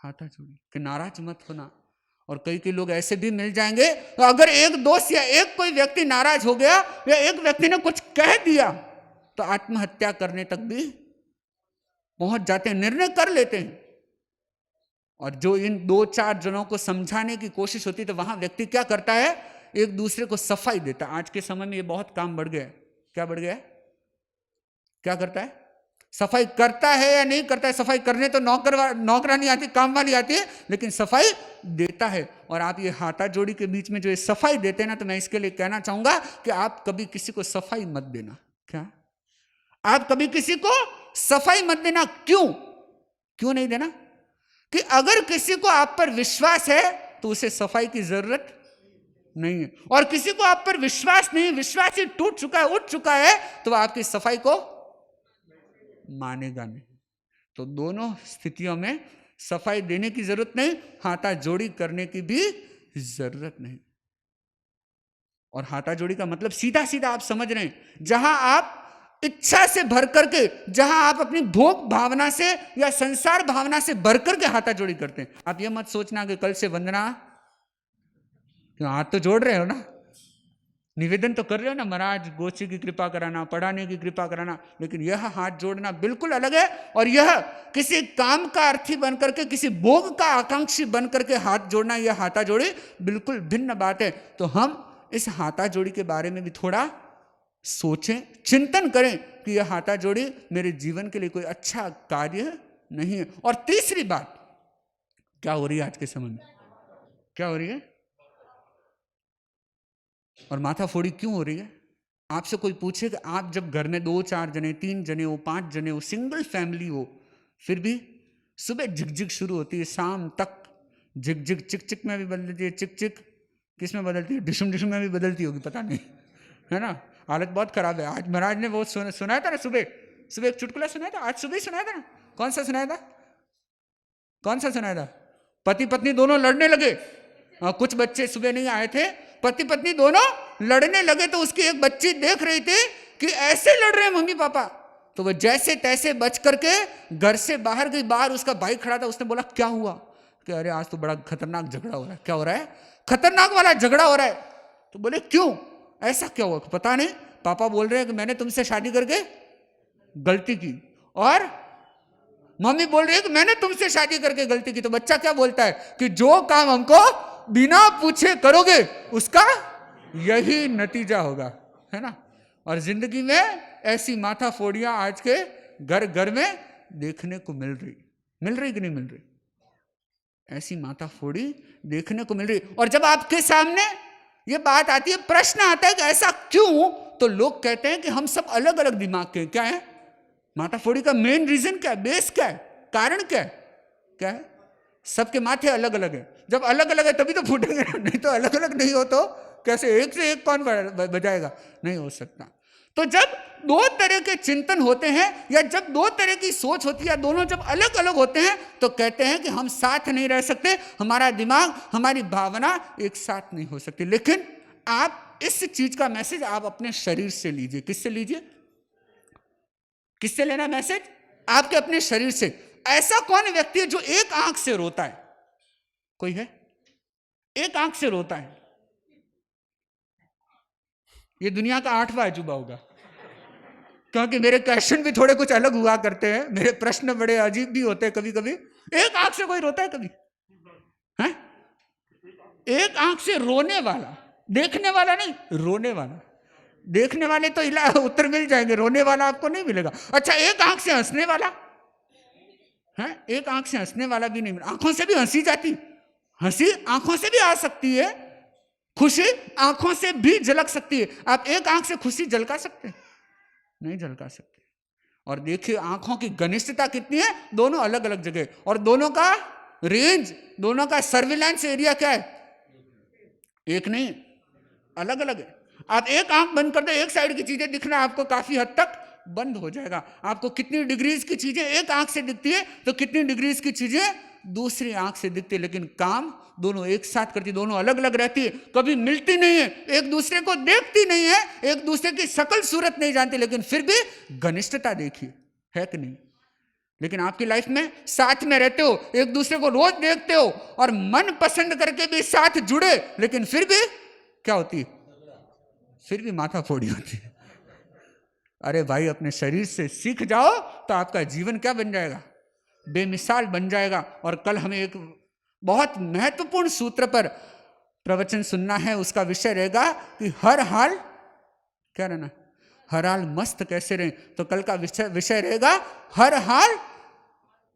हाथा जोड़ी कि नाराज मत होना। और कई लोग ऐसे भी मिल जाएंगे, तो अगर एक दोस्त या एक कोई व्यक्ति नाराज हो गया, या एक व्यक्ति ने कुछ कह दिया, तो आत्महत्या करने तक भी पहुंच जाते हैं, निर्णय कर लेते हैं। और जो इन 2-4 जनों को समझाने की कोशिश होती है, तो वहां व्यक्ति क्या करता है? एक दूसरे को सफाई देता है। आज के समय में ये बहुत काम बढ़ गया है। क्या बढ़ गया है? क्या करता है? सफाई करता है या नहीं करता है? सफाई करने तो नौकरानी आती, काम वाली आती है, लेकिन सफाई देता है। और आप ये हाथा जोड़ी के बीच में जो ये सफाई देते हैं ना, तो मैं इसके लिए कहना चाहूंगा कि आप कभी किसी को सफाई मत देना। क्या? आप कभी किसी को सफाई मत देना। क्यों नहीं देना? कि अगर किसी को आप पर विश्वास है, तो उसे सफाई की जरूरत नहीं है, और किसी को आप पर विश्वास नहीं, विश्वास ही टूट चुका है, उठ चुका है, तो वह आपकी सफाई को मानेगा नहीं। तो दोनों स्थितियों में सफाई देने की जरूरत नहीं, हाथा जोड़ी करने की भी जरूरत नहीं। और हाथा जोड़ी का मतलब सीधा सीधा आप समझ रहे हैं, जहां आप इच्छा से भर करके, जहां आप अपनी भोग भावना से या संसार भावना से भर करके हाथा जोड़ी करते हैं। आप ये मत सोचना कि कल से वंदना, हाथ तो जोड़ रहे हो ना, निवेदन तो कर रहे हो ना, महाराज गोची की कृपा कराना, पढ़ाने की कृपा कराना, लेकिन यह हाथ जोड़ना बिल्कुल अलग है। और यह किसी काम का अर्थी बन करके, किसी भोग का आकांक्षी बन करके हाथ जोड़ना, यह हाथा जोड़ी बिल्कुल भिन्न बात है। तो हम इस हाथा जोड़ी के बारे में भी थोड़ा सोचें, चिंतन करें कि यह हाथा जोड़ी मेरे जीवन के लिए कोई अच्छा कार्य नहीं है। और तीसरी बात क्या हो रही है आज के समय में? क्या हो रही है? और माथा फोड़ी क्यों हो रही है? आपसे कोई पूछे कि आप जब घर में 2-4 जने, 3 जने हो, 5 जने हो, सिंगल फैमिली हो, फिर भी सुबह झिकझिक शुरू होती है, शाम तक झिकझिक, चिक चिक में भी बदलती है, चिक चिक किस में बदलती है? डिशुम डिशुम में भी बदलती होगी, पता नहीं, है ना। हालत बहुत खराब है। आज महाराज ने वो सुनाया था ना, सुबह एक चुटकुला सुनाया था, आज सुबह ही सुनाया था ना। कौन सा सुनाया था? कौन सा सुनाया था? पति पत्नी दोनों लड़ने लगे। कुछ बच्चे सुबह नहीं आए थे, पति पत्नी दोनों लड़ने लगे, तो उसकी एक बच्ची देख रही थी कि ऐसे लड़ रहे हैं मम्मी पापा, तो वह जैसे तैसे बच करके घर से बाहर गई। बाहर उसका भाई खड़ा था, उसने बोला क्या हुआ? कि अरे आज तो बड़ा खतरनाक झगड़ा हो रहा है। क्या हो रहा है? खतरनाक वाला झगड़ा हो रहा है। तो बोले क्यों, ऐसा क्या हुआ? पता नहीं, पापा बोल रहे हैं कि मैंने तुमसे शादी करके गलती की, और मम्मी बोल रही है कि मैंने तुमसे शादी करके गलती की। तो बच्चा क्या बोलता है कि जो काम हमको बिना पूछे करोगे उसका यही नतीजा होगा, है ना। और जिंदगी में ऐसी माथा फोड़ियां आज के घर घर में देखने को मिल रही कि नहीं मिल रही? ऐसी माथा फोड़ी देखने को मिल रही। और जब आपके सामने ये बात आती है, प्रश्न आता है कि ऐसा क्यों, तो लोग कहते हैं कि हम सब अलग अलग दिमाग के। क्या है माथा फोड़ी का मेन रीजन? क्या है? बेस क्या है? कारण क्या है? क्या है? सबके माथे अलग अलग है। जब अलग अलग है तभी तो फूटेंगे, नहीं तो अलग अलग नहीं हो तो कैसे? एक से एक कौन बजाएगा? नहीं हो सकता। तो जब दो तरह के चिंतन होते हैं या जब दो तरह की सोच होती है, दोनों जब अलग अलग होते हैं, तो कहते हैं कि हम साथ नहीं रह सकते, हमारा दिमाग, हमारी भावना एक साथ नहीं हो सकती। लेकिन आप इस चीज का मैसेज आप अपने शरीर से लीजिए। किससे लीजिए? किससे लेना मैसेज? आपके अपने शरीर से। ऐसा कौन व्यक्ति है जो एक आंख से रोता है? कोई है? एक आंख से रोता है। ये दुनिया का 8वां अजूबा होगा, क्योंकि मेरे क्वेश्चन भी थोड़े कुछ अलग हुआ करते हैं, मेरे प्रश्न बड़े अजीब भी होते हैं कभी कभी। एक आंख से कोई रोता है कभी? है? एक आंख से रोने वाला, देखने वाला नहीं, रोने वाला। देखने वाले तो उत्तर मिल जाएंगे, रोने वाला आपको नहीं मिलेगा। अच्छा, एक आंख से हंसने वाला है? एक आंख से हंसने वाला भी नहीं मिला। आंखों से भी हंसी जाती, हंसी आंखों से भी आ सकती है, खुशी आंखों से भी झलक सकती है। आप एक आंख से खुशी झलका सकते हैं? नहीं झलका सकते। और देखिए आंखों की घनिष्ठता कितनी है, दोनों अलग अलग जगह, और दोनों का रेंज, दोनों का सर्विलांस एरिया क्या है? एक नहीं, अलग अलग है। आप एक आंख बंद कर दो, एक साइड की चीजें दिखना आपको काफी हद तक बंद हो जाएगा। आपको कितनी डिग्रीज की चीजें एक आंख से दिखती है, तो कितनी डिग्रीज की चीजें दूसरी आंख से दिखती है। लेकिन काम दोनों एक साथ करती, दोनों अलग अलग रहती है, कभी मिलती नहीं है, एक दूसरे को देखती नहीं है, एक दूसरे की शकल सूरत नहीं जानती, लेकिन फिर भी घनिष्ठता देखिए, है कि नहीं? लेकिन आपकी लाइफ में साथ में रहते हो, एक दूसरे को रोज देखते हो, और मन पसंद करके भी साथ जुड़े, लेकिन फिर भी क्या होती है? फिर भी माथा फोड़ी होती है। अरे भाई, अपने शरीर से सीख जाओ तो आपका जीवन क्या बन जाएगा? बेमिसाल बन जाएगा। और कल हमें एक बहुत महत्वपूर्ण सूत्र पर प्रवचन सुनना है, उसका विषय रहेगा कि हर हाल क्या रहना, हर हाल मस्त कैसे रहें। तो कल का विषय रहेगा हर हाल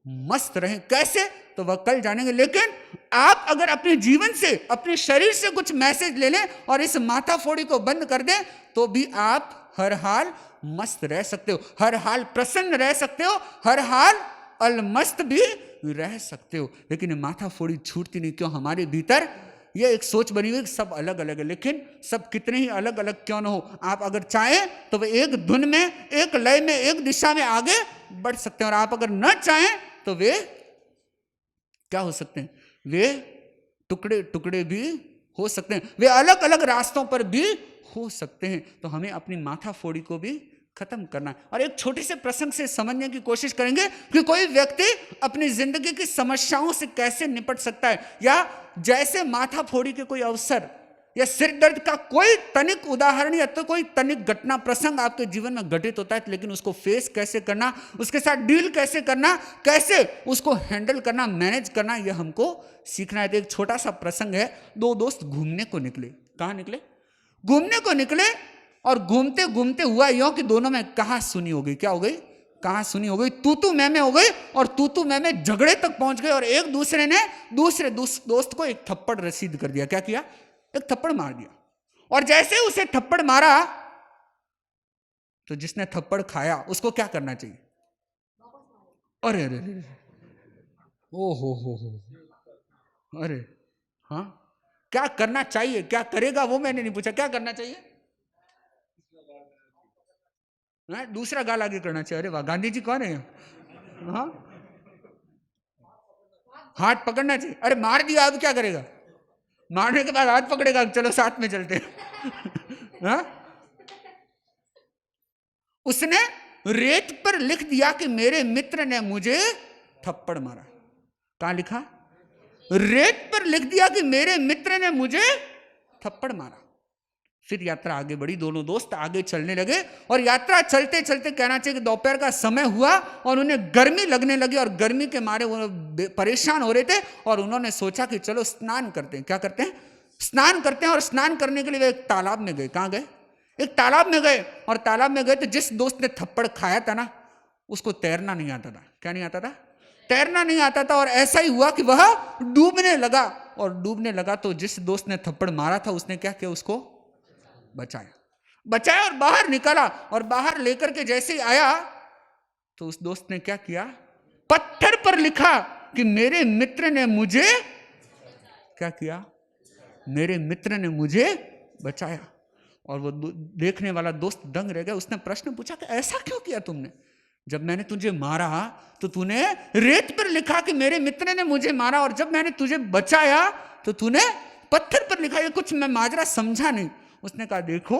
मस्त रहें। कैसे? तो वह कल जानेंगे। लेकिन आप अगर अपने जीवन से, अपने शरीर से कुछ मैसेज ले लें और इस माथा फोड़ी को बंद कर दें, तो भी आप हर हाल मस्त रह सकते हो, हर हाल प्रसन्न रह सकते हो, हर हाल अलमस्त भी रह सकते हो। लेकिन माथा फोड़ी छूटती नहीं। क्यों? हमारे भीतर ये एक सोच बनी हुई, सब अलग अलग है। लेकिन सब कितने ही अलग अलग क्यों ना हो, आप अगर चाहें तो वे एक धुन में, एक लय में, एक दिशा में आगे बढ़ सकते हैं। और आप अगर न चाहें तो वे क्या हो सकते हैं? वे टुकड़े टुकड़े भी हो सकते हैं, वे अलग अलग रास्तों पर भी हो सकते हैं। तो हमें अपनी माथा फोड़ी को भी खत्म करना है। और एक छोटे से प्रसंग से समझने की कोशिश करेंगे कि कोई व्यक्ति अपनी जिंदगी की समस्याओं से कैसे निपट सकता है, या जैसे माथा फोड़ी के कोई अवसर या सिर दर्द का कोई तनिक उदाहरण या तो कोई तनिक घटना प्रसंग आपके जीवन में घटित होता है, लेकिन उसको फेस कैसे करना, उसके साथ डील कैसे करना, कैसे उसको हैंडल करना, मैनेज करना, यह हमको सीखना है। तो एक छोटा सा प्रसंग है। दो दोस्त घूमने को निकले। कहाँ निकले? घूमने को निकले। और घूमते घूमते हुआ यूं कि दोनों में कहा सुनी हो गई। क्या हो गई? कहा सुनी हो गई, तू मैं हो गई, और तू मैं झगड़े तक पहुंच गए। और एक दूसरे ने दूसरे दोस्त को एक थप्पड़ रसीद कर दिया। क्या किया? एक थप्पड़ मार दिया। और जैसे उसे थप्पड़ मारा, तो जिसने थप्पड़ खाया उसको क्या करना चाहिए? अरे अरे अरे, ओ हो, अरे हाँ, क्या करना चाहिए, क्या करेगा वो मैंने नहीं पूछा, क्या करना चाहिए? दूसरा गाल आगे करना चाहिए। अरे वाह, गांधी जी कौन है? हाँ, हाथ पकड़ना चाहिए। अरे मार दिया, अब क्या करेगा? मारने के बाद हाथ पकड़ेगा, चलो साथ में चलते हैं। हाँ? उसने रेत पर लिख दिया कि मेरे मित्र ने मुझे थप्पड़ मारा। कहां लिखा? रेत पर लिख दिया कि मेरे मित्र ने मुझे थप्पड़ मारा। फिर यात्रा आगे बढ़ी, दोनों दोस्त आगे चलने लगे और यात्रा चलते चलते कहना चाहिए कि दोपहर का समय हुआ और उन्हें गर्मी लगने लगी और गर्मी के मारे वो परेशान हो रहे थे और उन्होंने सोचा कि चलो स्नान करते हैं। क्या करते हैं? स्नान करते हैं। और स्नान करने के लिए वे एक तालाब में गए। कहाँ गए? एक तालाब में गए। और तालाब में गए तो जिस दोस्त ने थप्पड़ खाया था ना, उसको तैरना नहीं आता था। क्या नहीं आता था? तैरना नहीं आता था। और ऐसा ही हुआ कि वह डूबने लगा। और डूबने लगा तो जिस दोस्त ने थप्पड़ मारा था उसने क्या किया? उसको बचाया और बाहर निकाला। और बाहर लेकर के जैसे ही आया तो उस दोस्त ने क्या किया? पत्थर पर लिखा कि मेरे मित्र ने मुझे क्या किया? मेरे मित्र ने मुझे बचाया। और वो देखने वाला दोस्त दंग रह गया। उसने प्रश्न पूछा कि ऐसा क्यों किया तुमने? जब मैंने तुझे मारा तो तूने रेत पर लिखा कि मेरे मित्र ने मुझे मारा, और जब मैंने तुझे बचाया तो तूने पत्थर पर लिखा। ये कुछ मैं माजरा समझा नहीं। उसने कहा देखो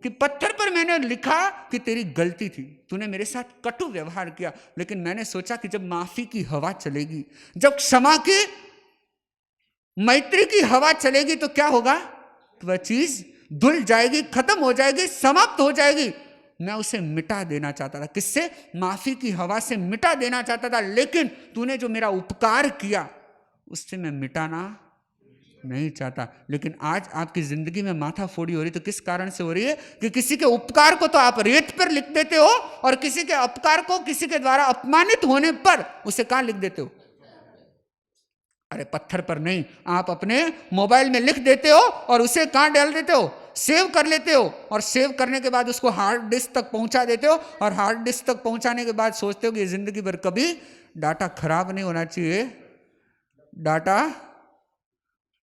कि पत्थर पर मैंने लिखा कि तेरी गलती थी, तूने मेरे साथ कटु व्यवहार किया, लेकिन मैंने सोचा कि जब माफी की हवा चलेगी, जब क्षमा की मैत्री की हवा चलेगी तो क्या होगा? वह चीज धुल जाएगी, खत्म हो जाएगी, समाप्त हो जाएगी। मैं उसे मिटा देना चाहता था। किससे? माफी की हवा से मिटा देना चाहता था। लेकिन तूने जो मेरा उपकार किया उससे मैं मिटाना नहीं चाहता। लेकिन आज आपकी जिंदगी में माथा फोड़ी हो रही तो किस कारण से हो रही है? कि किसी के उपकार को तो आप रेत पर लिख देते हो और किसी के उपकार को किसी के द्वारा अपमानित होने पर उसे कहां लिख देते हो? अरे पत्थर पर नहीं, आप अपने मोबाइल में लिख देते हो और उसे कहां डाल देते हो? सेव कर लेते हो। और सेव करने के बाद उसको हार्ड डिस्क तक पहुंचा देते हो। और हार्ड डिस्क तक पहुंचाने के बाद सोचते हो कि जिंदगी भर कभी डाटा खराब नहीं होना चाहिए। डाटा,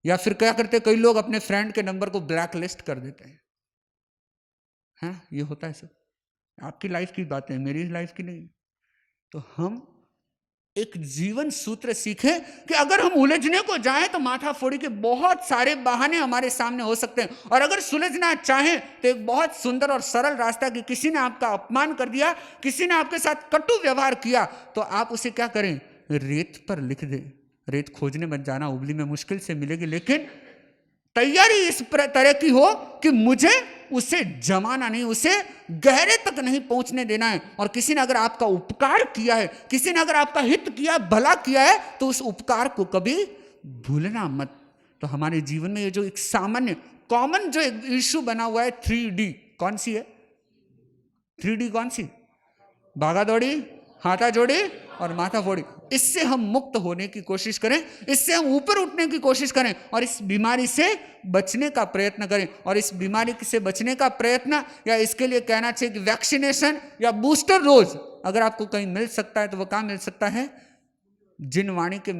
या फिर क्या करते कई लोग अपने फ्रेंड के नंबर को ब्लैक लिस्ट कर देते हैं। हाँ, ये होता है सब। आपकी लाइफ की बातें, मेरी लाइफ की नहीं। तो हम एक जीवन सूत्र सीखें कि अगर हम उलझने को जाएं तो माथा फोड़ी के बहुत सारे बहाने हमारे सामने हो सकते हैं। और अगर सुलझना चाहें तो एक बहुत सुंदर और सरल रास्ता कि किसी ने आपका अपमान कर दिया, किसी ने आपके साथ कटु व्यवहार किया, तो आप उसे क्या करें? रेत पर लिख दें। रेत खोजने मत जाना, उबली में मुश्किल से मिलेगी, लेकिन तैयारी इस तरह की हो कि मुझे उसे जमाना नहीं, उसे गहरे तक नहीं पहुंचने देना है। और किसी ने अगर आपका उपकार किया है, किसी ने अगर आपका हित किया, भला किया है, तो उस उपकार को कभी भूलना मत। तो हमारे जीवन में ये जो एक सामान्य कॉमन जो एक इश्यू बना हुआ है 3D, कौन सी है 3D? कौन सी? भागा दौड़ी, हाथा जोड़ी और माथा फोड़ी। इससे हम मुक्त होने की कोशिश करें, इससे हम ऊपर उठने की कोशिश करें और इस बीमारी से बचने का प्रयत्न करें। और इस बीमारी से बचने का प्रयत्न, या इसके लिए कहना चाहिए कि वैक्सीनेशन या बूस्टर डोज अगर आपको कहीं मिल सकता है तो वह कहाँ मिल सकता है? जिन वाणी के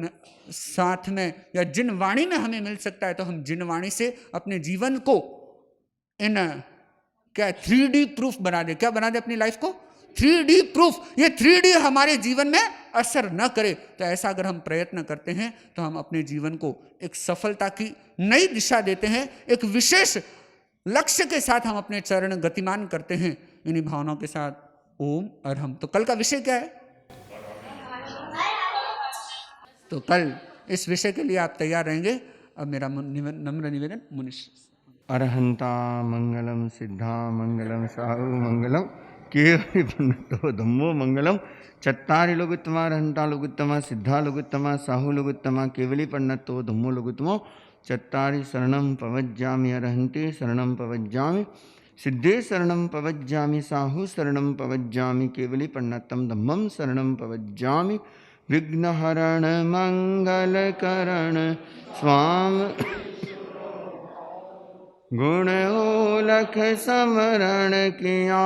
साथ में, या जिन वाणी में हमें मिल सकता है तो हम जिन वाणी से अपने जीवन को इन क्या 3D प्रूफ बना दे। क्या बना दे अपनी लाइफ को? 3D proof. ये 3D हमारे जीवन में असर न करे। तो ऐसा अगर हम प्रयत्न करते हैं तो हम अपने जीवन को एक सफलता की नई दिशा देते हैं, एक विशेष लक्ष्य के साथ हम अपने चरण गतिमान करते हैं। इन्हीं भावनाओं के साथ ओम अरहम। तो कल का विषय क्या है? तो कल इस विषय के लिए आप तैयार रहेंगे। अब मेरा नम्र निवेदन मुनिश। अरहंता मंगलम सिद्धा मंगलम साहु मंगलम केवली पन्नतो धम्मो मंगलम। चत्तारि लोगुत्तमा अरहंता लोगुत्तमा सिद्धा लोगुत्तमा साहु लोगुत्तमा केवली पन्नतो धम्मो लोगुत्तमो। चत्तारि शरणं पवज्जामि अरहन्ते शरणं पवज्जामि सिद्धे शरणं पवज्जामि साहु शरणं पवज्जामि केवली पन्नतं धम्मं शरणं पवज्जामि। विघ्नहरण मंगलकरण स्वाम गुण ओलख समरण किया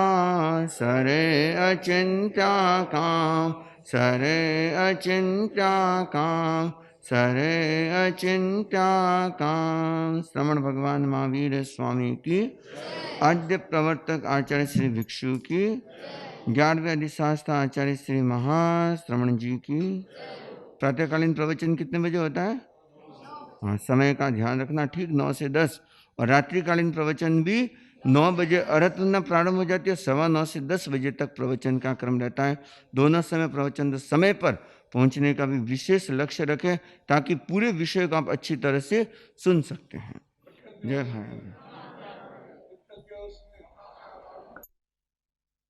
सरे अचिंत्या काम सरे अचिंत्या काम सरे अचिंत्या काम। श्रवण भगवान महावीर स्वामी की, आद्य प्रवर्तक आचार्य श्री भिक्षु की, 11वें अधिशास्त्र आचार्य श्री महाश्रवण जी की। प्रातःकालीन प्रवचन कितने बजे होता है? हाँ, समय का ध्यान रखना, ठीक 9 से 10। और रात्रिकालीन प्रवचन भी 9 बजे अर्घ्य प्रारंभ हो जाती है, 9:15 से 10 बजे तक प्रवचन का क्रम रहता है। दोनों समय प्रवचन समय पर पहुंचने का भी विशेष लक्ष्य रखें ताकि पूरे विषय को आप अच्छी तरह से सुन सकते हैं। जय भारत।